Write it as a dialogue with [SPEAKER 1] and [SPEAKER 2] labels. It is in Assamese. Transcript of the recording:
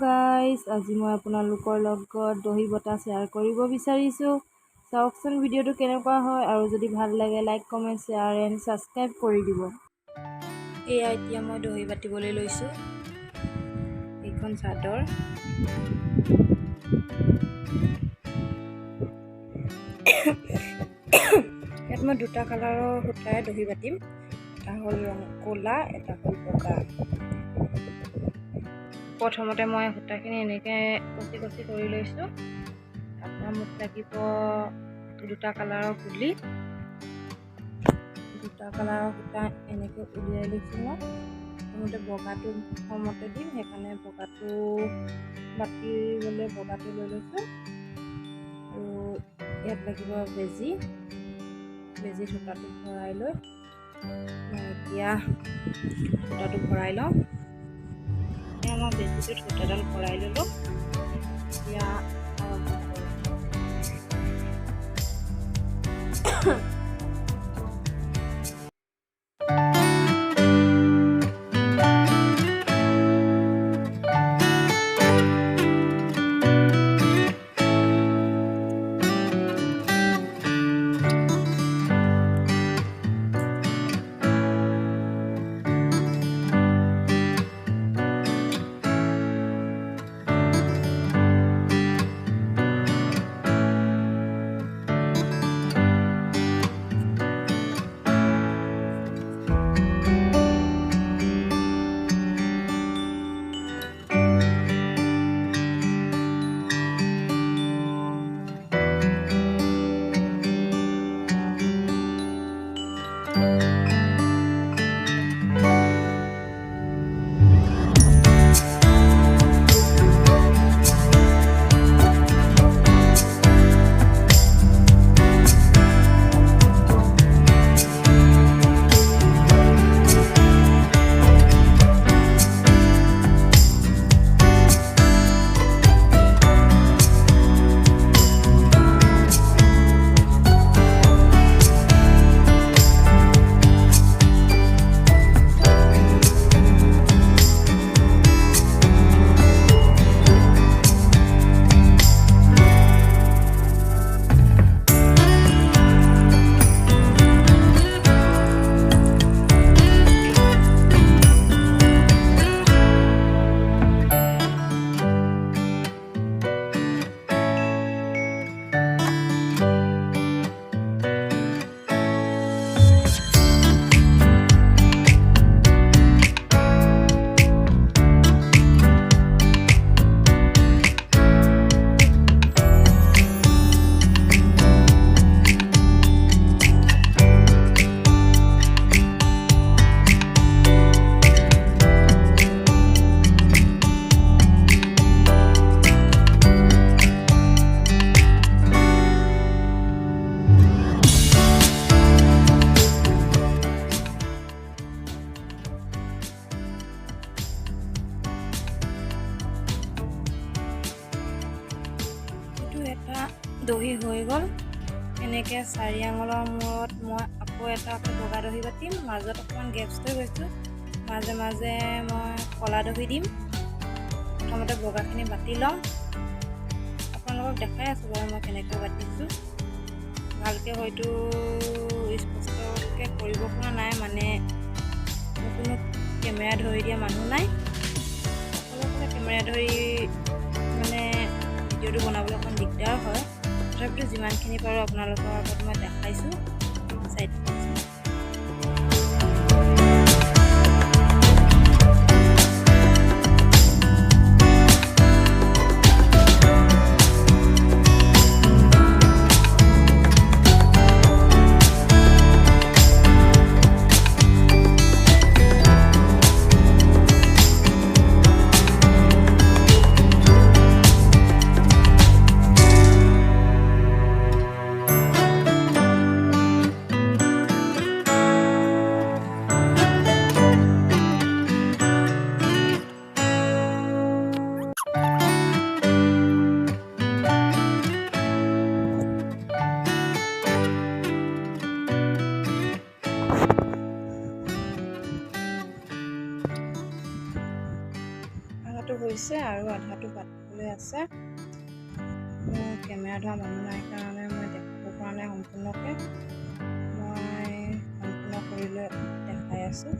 [SPEAKER 1] গাইজ, আজি মই আপোনালোকৰ লগত দহি বটা শ্বেয়াৰ কৰিব বিচাৰিছোঁ। চাওকচোন ভিডিঅ'টো কেনেকুৱা হয়, আৰু যদি ভাল লাগে like comment share and subscribe কৰি দিব। এয়া এতিয়া মই দহি বাটিবলৈ লৈছোঁ। এইখন চাদৰ, ইয়াত মই দুটা কালাৰৰ সূতাৰে দহি বাটিম। এটা হ'ল ৰং ক'লা, এটা হ'ল বগা। প্ৰথমতে মই সূতাখিনি এনেকৈ কচি কচি কৰি লৈছোঁ। তাৰপৰা মোক লাগিব দুটা কালাৰৰ গুলি, দুটা কালাৰৰ সূতা এনেকৈ উলিয়াই লৈছোঁ। মই প্ৰথমতে বগাটো প্ৰথমতে দিম, সেইকাৰণে বগাটো বাতিবলৈ বগাটো লৈ লৈছোঁ। আৰু ইয়াত লাগিব বেজি, বেজিত সূতাটো ভৰাই লৈ মই এতিয়া সূতাটো ভৰাই লওঁ। এতিয়া মই বেজিটোত সূতাডাল ভৰাই ল'লোঁ। এতিয়া এটা দহি হৈ গ'ল। এনেকৈ 4 আঙুলৰ মূৰত মই আকৌ এটা বগা দহি বাটিম। মাজত অকণমান গেপছ থৈ গৈছোঁ, মাজে মাজে মই ক'লা দহি দিম। প্ৰথমতে বগাখিনি বাতি লওঁ। আপোনালোকক দেখাই আছোঁ বাৰু মই কেনেকৈ বাতিছোঁ। ভালকৈ হয়তো স্পষ্টকৈ কৰিব পৰা নাই, মানে কোনো কেমেৰা ধৰি দিয়া মানুহ নাই। সকলোফালে কেমেৰা ধৰি মানে ভিডিঅ'টো বনাবলৈ অকণমান দিগদাৰ হয়। তথাপিতো যিমানখিনি পাৰোঁ আপোনালোকৰ আগত মই দেখাইছোঁ। চাইড আধাটো হৈছে আৰু আধাটো পাতিবলৈ আছে। মোৰ কেমেৰা ধৰা মানুহ নাই কাৰণে মই দেখাব পৰা নাই সম্পূৰ্ণকৈ। মই সম্পূৰ্ণ কৰি লৈ দেখাই আছোঁ।